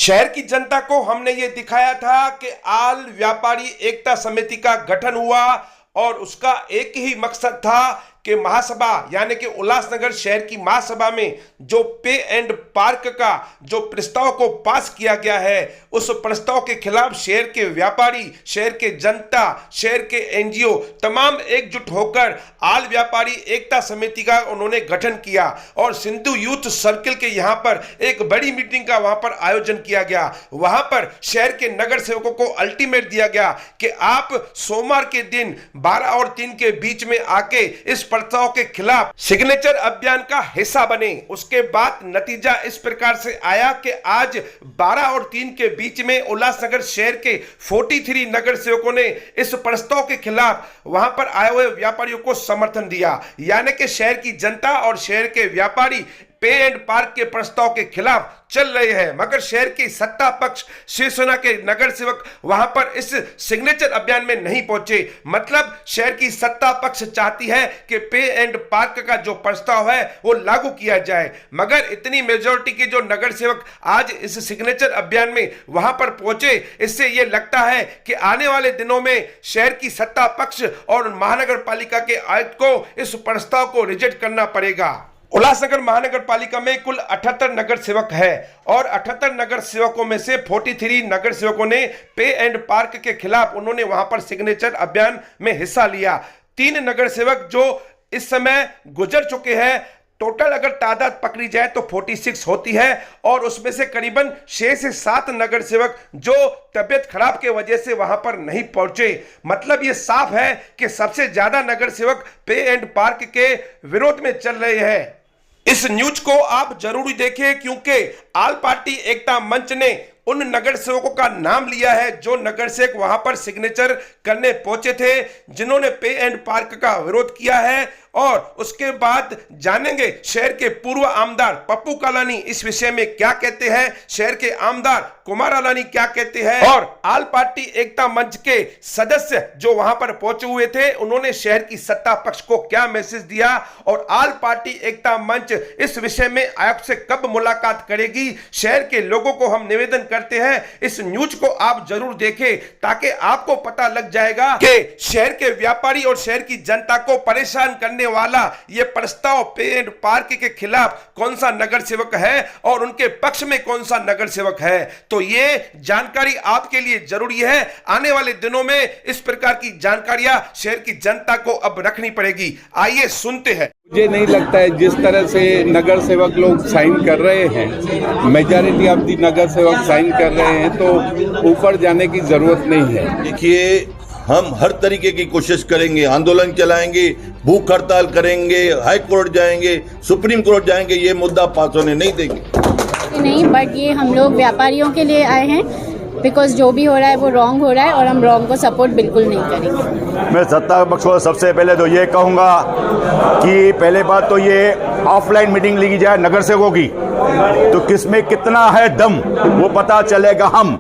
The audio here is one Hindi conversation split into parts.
शहर की जनता को हमने ये दिखाया था कि आल व्यापारी एकता समिति का गठन हुआ और उसका एक ही मकसद था कि महासभा यानी कि उल्लासनगर शहर की महासभा में जो पे एंड पार्क का जो प्रस्ताव को पास किया गया है, उस प्रस्ताव के खिलाफ शहर के व्यापारी, शहर के जनता, शहर के एनजीओ तमाम एकजुट होकर आल व्यापारी एकता समिति का उन्होंने गठन किया और सिंधु यूथ सर्किल के यहाँ पर एक बड़ी मीटिंग का वहां पर आयोजन किया गया। वहां पर शहर के नगर सेवकों को अल्टीमेट दिया गया कि आप सोमवार के दिन 12 और 3 के बीच में आके इस प्रस्ताव के खिलाफ सिग्नेचर अभियान का हिस्सा बने। उसके बाद नतीजा इस प्रकार से आया कि आज 12 और 3 के बीच में उल्लासनगर शहर के 43 नगर सेवकों ने इस प्रस्ताव के खिलाफ वहां पर आए हुए व्यापारियों को समर्थन दिया, यानी कि शहर की जनता और शहर के व्यापारी पे एंड पार्क के प्रस्ताव के खिलाफ चल रहे हैं। मगर शहर की सत्ता पक्ष शिवसेना के नगर सेवक वहां पर इस सिग्नेचर अभियान में नहीं पहुंचे। मतलब शहर की सत्ता पक्ष चाहती है कि पे एंड पार्क का जो प्रस्ताव है वो लागू किया जाए, मगर इतनी मेजोरिटी के जो नगर सेवक आज इस सिग्नेचर अभियान में वहां पर पहुंचे, इससे यह लगता है कि आने वाले दिनों में शहर की सत्ता पक्ष और महानगर पालिका के आयुक्त को इस प्रस्ताव को रिजेक्ट करना पड़ेगा। उल्लासनगर महानगर पालिका में कुल 78 नगर सेवक है और 78 नगर सेवकों में से 43 नगर सेवकों ने पे एंड पार्क के खिलाफ उन्होंने वहां पर सिग्नेचर अभियान में हिस्सा लिया। 3 नगर सेवक जो इस समय गुजर चुके हैं, टोटल अगर तादाद पकड़ी जाए तो 46 होती है और उसमें से करीबन 6 से 7 नगर सेवक जो तबियत खराब के वजह से वहां पर नहीं पहुंचे। मतलब ये साफ है कि सबसे ज्यादा नगर सेवक पे एंड पार्क के विरोध में चल रहे हैं। इस न्यूज को आप जरूर देखें क्योंकि आल पार्टी एकता मंच ने उन नगर सेवकों का नाम लिया है जो नगर सेवक वहां पर सिग्नेचर करने पहुंचे थे, जिन्होंने पे एंड पार्क का विरोध किया है। और उसके बाद जानेंगे शहर के पूर्व आमदार पप्पू कालानी इस विषय में क्या कहते हैं, शहर के आमदार कुमार अलानी क्या कहते हैं और आल पार्टी एकता मंच के सदस्य जो वहां पर पहुंचे हुए थे उन्होंने शहर की सत्ता पक्ष को क्या मैसेज दिया और आल पार्टी एकता मंच इस विषय में आयुक्त से कब मुलाकात करेगी। शहर के लोगों को हम निवेदन करते हैं इस न्यूज को आप जरूर देखें ताकि आपको पता लग जाएगा कि शहर के व्यापारी और शहर की जनता को परेशान करने वाला यह प्रस्ताव पे एंड पार्क के खिलाफ कौन सा नगर सेवक है और उनके पक्ष में कौन सा नगर सेवक है। तो ये जानकारी आपके लिए जरूरी है। आने वाले दिनों में इस प्रकार की जानकारियां शहर की जनता को अब रखनी पड़ेगी। आइए सुनते हैं। मुझे नहीं लगता है जिस तरह से नगर सेवक लोग साइन कर रहे हैं, मेजॉरिटी ऑफ दी नगर सेवक साइन कर रहे हैं, तो ऊपर जाने की जरूरत नहीं है। देखिए, हम हर तरीके की कोशिश करेंगे, आंदोलन चलाएंगे, भूख हड़ताल करेंगे, हाई कोर्ट जाएंगे, सुप्रीम कोर्ट जाएंगे, ये मुद्दा पास होने नहीं देंगे। नहीं, बट ये हम लोग व्यापारियों के लिए आए हैं बिकॉज जो भी हो रहा है वो रॉन्ग हो रहा है और हम रॉन्ग को सपोर्ट बिल्कुल नहीं करेंगे। मैं सत्ता पक्ष को सबसे पहले तो ये कहूँगा कि पहले बात तो ये ऑफलाइन मीटिंग ली जाए नगर सेवकों की, तो किसमें कितना है दम वो पता चलेगा। हम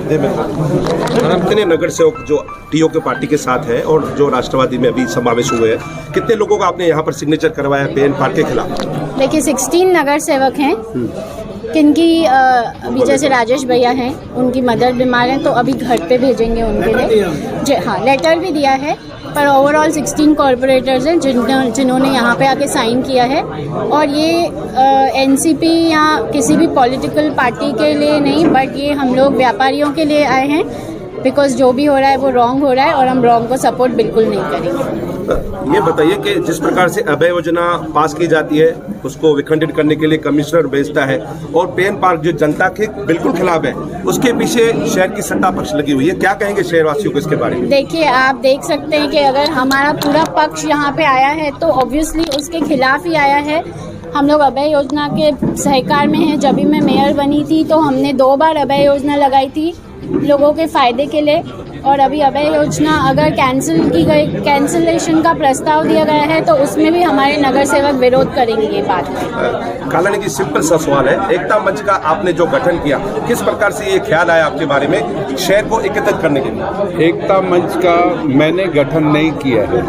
कितने नगर सेवक जो टीओ के पार्टी के साथ है और जो राष्ट्रवादी में अभी समावेश हुए हैं, कितने लोगों का आपने यहाँ पर सिग्नेचर करवाया पे एंड पार्क के खिलाफ? देखिए 16 नगर सेवक हैं, किनकी अभी जैसे राजेश भैया हैं, उनकी मदर बीमार हैं तो अभी घर पे भेजेंगे उनके लिए। हाँ, लेटर भी दिया है, पर ओवरऑल 16 कॉरपोरेटर्स हैं जिन्होंने यहाँ पे आके साइन किया है। और ये एनसीपी या किसी भी पॉलिटिकल पार्टी के लिए नहीं, बट ये हम लोग व्यापारियों के लिए आए हैं बिकॉज जो भी हो रहा है वो रॉन्ग हो रहा है और हम रॉन्ग को सपोर्ट बिल्कुल नहीं करेंगे। ये बताइए कि जिस प्रकार से अभय योजना पास की जाती है उसको विखंडित करने के लिए कमिश्नर भेजता है और पे एंड पार्क जो जनता के बिल्कुल खिलाफ है, उसके पीछे शहर की सत्ता पक्ष लगी हुई है। क्या कहेंगे शहरवासियों को इसके बारे में? देखिए, आप देख सकते हैं कि अगर हमारा पूरा पक्ष यहाँ पे आया है तो ऑब्वियसली उसके खिलाफ ही आया है। हम लोग अभय योजना के सहकार में हैं। जब भी मैं मेयर बनी थी तो हमने 2 बार अभय योजना लगाई थी लोगों के फायदे के लिए, और अभी अभय योजना अगर कैंसिल की गई, कैंसिलेशन का प्रस्ताव दिया गया है तो उसमें भी हमारे नगर सेवक विरोध करेंगे। ये बात कालानी जी, सिंपल सा सवाल है, एकता मंच का आपने जो गठन किया, किस प्रकार से ये ख्याल आया आपके बारे में शहर को एकत्रित करने के लिए? एकता मंच का मैंने गठन नहीं किया है,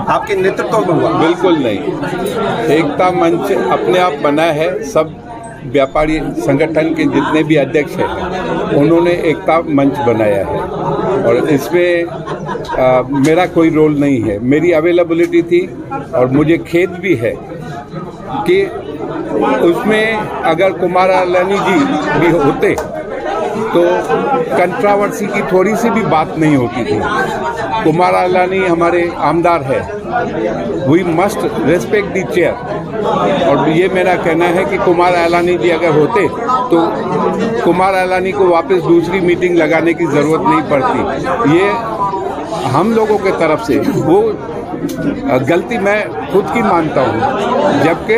आपके नेतृत्व में हुआ? बिल्कुल नहीं। एकता मंच अपने आप बना है, सब व्यापारी संगठन के जितने भी अध्यक्ष हैं उन्होंने एकता मंच बनाया है और इसमें मेरा कोई रोल नहीं है। मेरी अवेलेबिलिटी थी और मुझे खेद भी है कि उसमें अगर कुमार अलानी जी भी होते तो कंट्रावर्सी की थोड़ी सी भी बात नहीं होती थी। कुमार अलानी हमारे आमदार है, we must respect the chair. और ये मेरा कहना है कि कुमार अलानी जी अगर होते तो कुमार अलानी को वापस दूसरी मीटिंग लगाने की ज़रूरत नहीं पड़ती। ये हम लोगों के तरफ से वो गलती मैं खुद की मानता हूँ, जबकि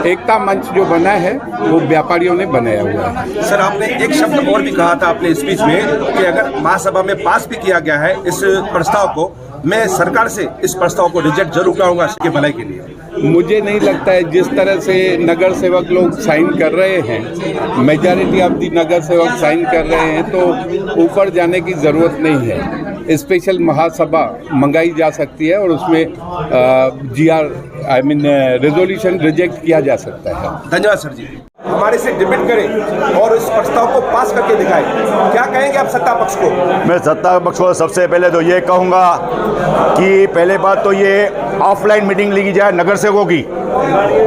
एकता मंच जो बना है वो व्यापारियों ने बनाया हुआ है। सर, आपने एक शब्द और भी कहा था अपने स्पीच में कि अगर महासभा में पास भी किया गया है इस प्रस्ताव को, मैं सरकार से इस प्रस्ताव को रिजेक्ट जरूर कराऊंगा इसके भलाई के लिए। मुझे नहीं लगता है जिस तरह से नगर सेवक लोग साइन कर रहे हैं, मेजॉरिटी ऑफ दी नगर सेवक साइन कर रहे हैं, तो ऊपर जाने की ज़रूरत नहीं है। स्पेशल महासभा मंगाई जा सकती है और उसमें रेजोल्यूशन रिजेक्ट किया जा सकता है। धन्यवाद सर जी। हमारे से डिबेट करें और इस प्रस्ताव को पास करके दिखाएं। क्या कहेंगे आप सत्ता पक्ष को? मैं सत्ता पक्ष को सबसे पहले तो ये कहूँगा कि पहले बात तो ये ऑफलाइन मीटिंग ली जाए नगर सेवकों की,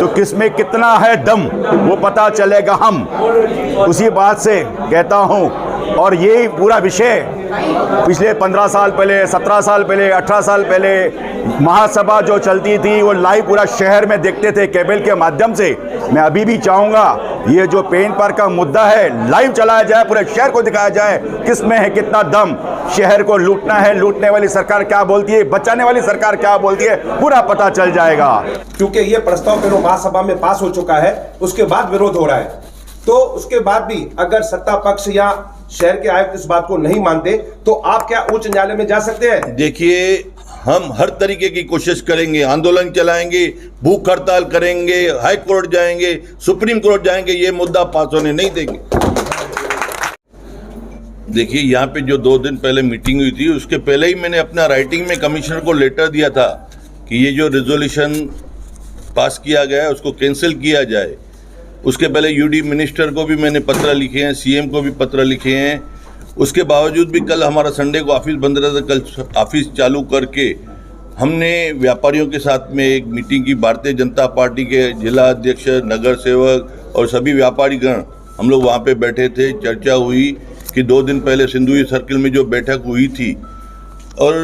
तो किसमें कितना है दम वो पता चलेगा। हम उसी बात से कहता हूँ। और ये पूरा विषय पिछले 15 साल पहले, 17 साल पहले, 18 साल पहले महासभा जो चलती थी वो लाइव पूरा शहर में देखते थे केबल के माध्यम से। मैं अभी भी चाहूँगा ये जो पेन पार्क का मुद्दा है लाइव चलाया जाए, पूरे शहर को दिखाया जाए किसमें है कितना दम। शहर को लूटना है, लूटने वाली सरकार क्या बोलती है, बचाने वाली सरकार क्या बोलती है, पूरा पता चल जाएगा। क्योंकि ये प्रस्ताव फिर महासभा में पास हो चुका है, उसके बाद विरोध हो रहा है, तो उसके बाद भी अगर सत्ता पक्ष या शहर के आयुक्त इस बात को नहीं मानते तो आप क्या उच्च न्यायालय में जा सकते हैं? देखिए, हम हर तरीके की कोशिश करेंगे, आंदोलन चलाएंगे, भूख हड़ताल करेंगे, हाई कोर्ट जाएंगे, सुप्रीम कोर्ट जाएंगे, ये मुद्दा पास होने नहीं देंगे। देखिए, यहाँ पे जो 2 दिन पहले मीटिंग हुई थी उसके पहले ही मैंने अपना राइटिंग में कमिश्नर को लेटर दिया था कि ये जो रेजोल्यूशन पास किया गया है उसको कैंसिल किया जाए। उसके पहले यूडी मिनिस्टर को भी मैंने पत्र लिखे हैं, सीएम को भी पत्र लिखे हैं। उसके बावजूद भी कल हमारा संडे को ऑफिस बंद रहा था, कल ऑफिस चालू करके हमने व्यापारियों के साथ में एक मीटिंग की। भारतीय जनता पार्टी के जिला अध्यक्ष, नगर सेवक और सभी व्यापारीगण हम लोग वहाँ पे बैठे थे। चर्चा हुई कि 2 दिन पहले सिंधुई सर्किल में जो बैठक हुई थी, और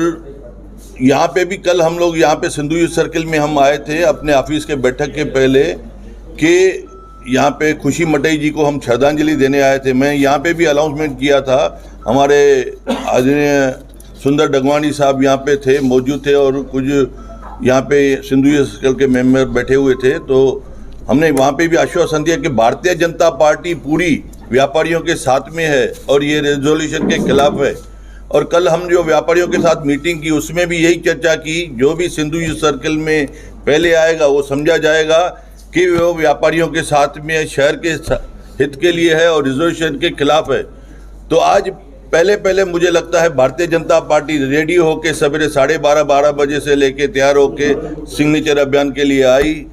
यहाँ पे भी कल हम लोग यहाँ पे सिंधुई सर्किल में हम आए थे अपने ऑफिस के बैठक के पहले कि यहाँ पे खुशी मटई जी को हम श्रद्धांजलि देने आए थे। मैं यहाँ पे भी अनाउंसमेंट किया था, हमारे आदरणीय सुंदर डगवानी साहब यहाँ पे थे, मौजूद थे, और कुछ यहाँ पे सिंधुई सर्कल के मेंबर बैठे हुए थे। तो हमने वहाँ पे भी आश्वासन दिया कि भारतीय जनता पार्टी पूरी व्यापारियों के साथ में है और ये रेजोल्यूशन के खिलाफ है। और कल हम जो व्यापारियों के साथ मीटिंग की उसमें भी यही चर्चा की, जो भी सिंधुई सर्कल में पहले आएगा वो समझा जाएगा कि वो व्यापारियों के साथ में, शहर के हित के लिए है और रिजर्वेशन के खिलाफ है। तो आज पहले मुझे लगता है भारतीय जनता पार्टी रेडी होके सवेरे 12:30 बजे से लेके तैयार होके सिग्नेचर अभियान के लिए आई।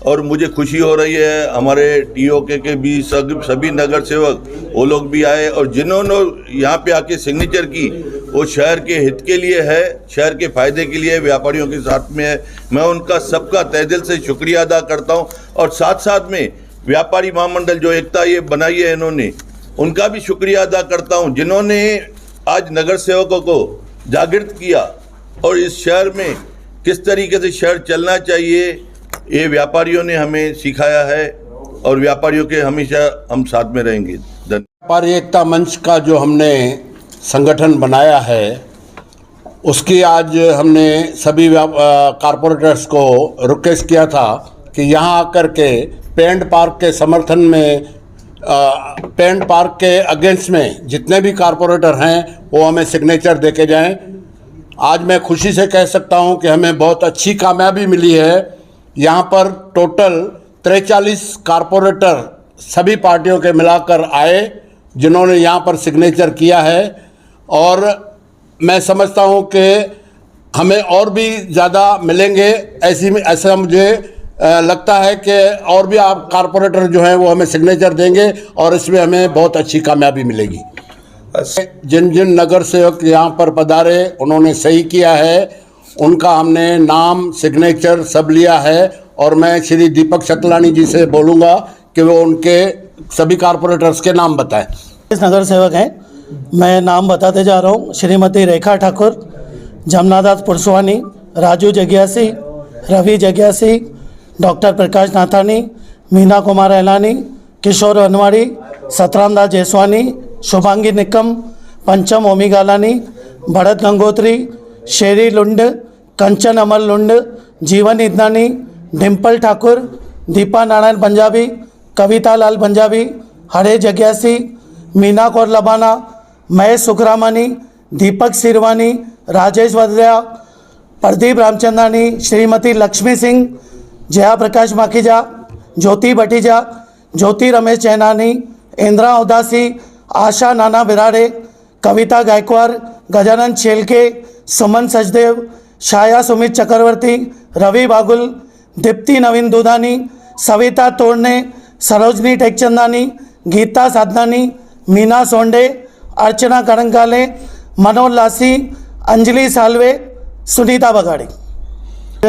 और मुझे खुशी हो रही है, हमारे टीओके के भी सभी नगर सेवक वो लोग भी आए, और जिन्होंने यहाँ पे आके सिग्नेचर की वो शहर के हित के लिए है, शहर के फायदे के लिए, व्यापारियों के साथ में है। मैं उनका सबका तहे दिल से शुक्रिया अदा करता हूँ। और साथ साथ में व्यापारी महामंडल जो एकता ये बनाई है इन्होंने, उनका भी शुक्रिया अदा करता हूँ, जिन्होंने आज नगर सेवकों को जागृत किया और इस शहर में किस तरीके से शहर चलना चाहिए ये व्यापारियों ने हमें सिखाया है, और व्यापारियों के हमेशा हम साथ में रहेंगे। व्यापारी एकता मंच का जो हमने संगठन बनाया है उसकी आज हमने सभी कारपोरेटर्स को रिक्वेस्ट किया था कि यहाँ आकर के पेंट पार्क के समर्थन में, पेंट पार्क के अगेंस्ट में जितने भी कारपोरेटर हैं वो हमें सिग्नेचर देके जाएं। आज मैं खुशी से कह सकता हूँ कि हमें बहुत अच्छी कामयाबी मिली है। यहाँ पर टोटल 43 कारपोरेटर सभी पार्टियों के मिलाकर आए जिन्होंने यहाँ पर सिग्नेचर किया है, और मैं समझता हूँ कि हमें और भी ज़्यादा मिलेंगे। ऐसा मुझे लगता है कि और भी आप कारपोरेटर जो हैं वो हमें सिग्नेचर देंगे और इसमें हमें बहुत अच्छी कामयाबी मिलेगी। जिन जिन नगर सेवक यहाँ पर पधारे उन्होंने सही किया है, उनका हमने नाम सिग्नेचर सब लिया है और मैं श्री दीपक शतलानी जी से बोलूँगा कि वो उनके सभी कारपोरेटर्स के नाम बताएं। इस नगर सेवक हैं, मैं नाम बताते जा रहा हूँ। श्रीमती रेखा ठाकुर, जमनादास पुरसवानी, राजू जगियासी, रवि जगियासी, डॉक्टर प्रकाश नाथानी, मीना कुमार एलानी, किशोर अनवाड़ी, सतराम दास जयसवानी, शुभांगी निकम, पंचम ओमी गालानी, भरत गंगोत्री, शेरी लुंड, कंचन अमल लुंड, जीवन इदनानी, डिम्पल ठाकुर, दीपा नारायण पंजाबी, कविता लाल पंजाबी, हरे जगियासी, मीना कौर लबाना, महेश सुखरामानी, दीपक सिरवानी, राजेश वद्रिया, प्रदीप रामचंदानी, श्रीमती लक्ष्मी सिंह, जया प्रकाश माखीजा, ज्योति भटीजा, ज्योति रमेश चैनानी, इंदिरा उदासी, आशा नाना बिराड़े, कविता गायकवाड़, गजानन छेलके, सुमन सचदेव, छाया सुमित चक्रवर्ती, रवि बागुल, दीप्ति नवीन दूधानी, सविता तोड़ने, सरोजनी टेकचंदानी, गीता साधनानी, मीना सोंडे, अर्चना करंकाले, मनोज लासी, अंजलि सालवे, सुनीता बगाड़ी।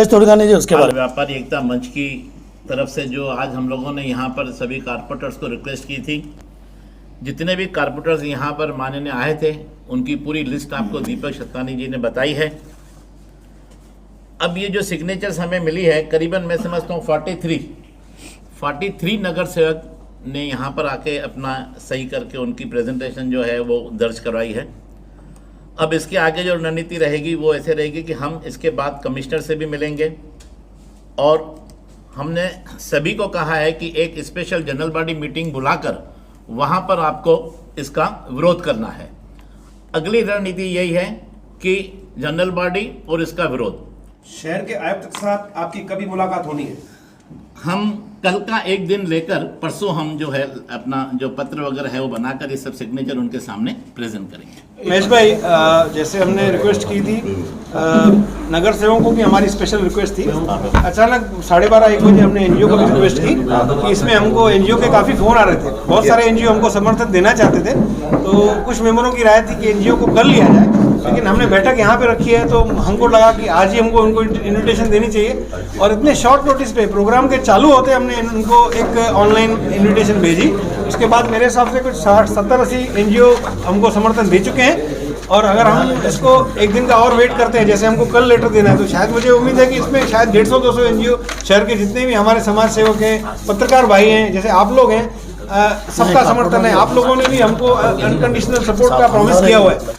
तुर्गानी जी उसके बाद व्यापारी एकता मंच की तरफ से जो आज हम लोगों ने यहाँ पर सभी कारपोरेटर्स को रिक्वेस्ट की थी, जितने भी कारपोरेटर्स यहाँ पर मानने आए थे उनकी पूरी लिस्ट आपको दीपक शतलानी जी ने बताई है। अब ये जो सिग्नेचर्स हमें मिली है, करीबन मैं समझता हूँ 43 नगर सेवक ने यहाँ पर आके अपना सही करके उनकी प्रेजेंटेशन जो है वो दर्ज करवाई है। अब इसके आगे जो रणनीति रहेगी वो ऐसे रहेगी कि हम इसके बाद कमिश्नर से भी मिलेंगे और हमने सभी को कहा है कि एक स्पेशल जनरल बॉडी मीटिंग बुलाकर वहाँ पर आपको इसका विरोध करना है। अगली रणनीति यही है कि जनरल बॉडी और इसका विरोध। शहर के आयुक्त के साथ आपकी कभी मुलाकात होनी है? हम कल का एक दिन लेकर परसों हम जो है अपना जो पत्र वगैरह है वो बनाकर ये सब सिग्नेचर उनके सामने प्रेजेंट करेंगे। महेश भाई, जैसे हमने रिक्वेस्ट की थी नगर सेवकों की, हमारी स्पेशल रिक्वेस्ट थी। अचानक 12:30-1 बजे हमने एनजीओ को भी रिक्वेस्ट की कि इसमें हमको एनजीओ के काफ़ी फ़ोन आ रहे थे। बहुत सारे एनजीओ हमको समर्थन देना चाहते थे, तो कुछ मेंबरों की राय थी कि एनजीओ को कर लिया जाए, लेकिन हमने बैठक यहाँ पे रखी है तो हमको लगा कि आज ही हमको उनको इन्विटेशन देनी चाहिए। और इतने शॉर्ट नोटिस पे प्रोग्राम के चालू होते हमने उनको एक ऑनलाइन इन्विटेशन भेजी। उसके बाद मेरे हिसाब से कुछ 60-70-80 एनजीओ हमको समर्थन दे चुके हैं। और अगर हम इसको एक दिन का और वेट करते हैं, जैसे हमको कल लेटर देना है, तो शायद मुझे उम्मीद है कि इसमें शायद 150-200 एनजीओ शहर के जितने भी हमारे समाज सेवक हैं, पत्रकार भाई हैं, जैसे आप लोग हैं, सबका समर्थन है। आप लोगों ने भी हमको अनकंडीशनल सपोर्ट का प्रॉमिस किया हुआ है।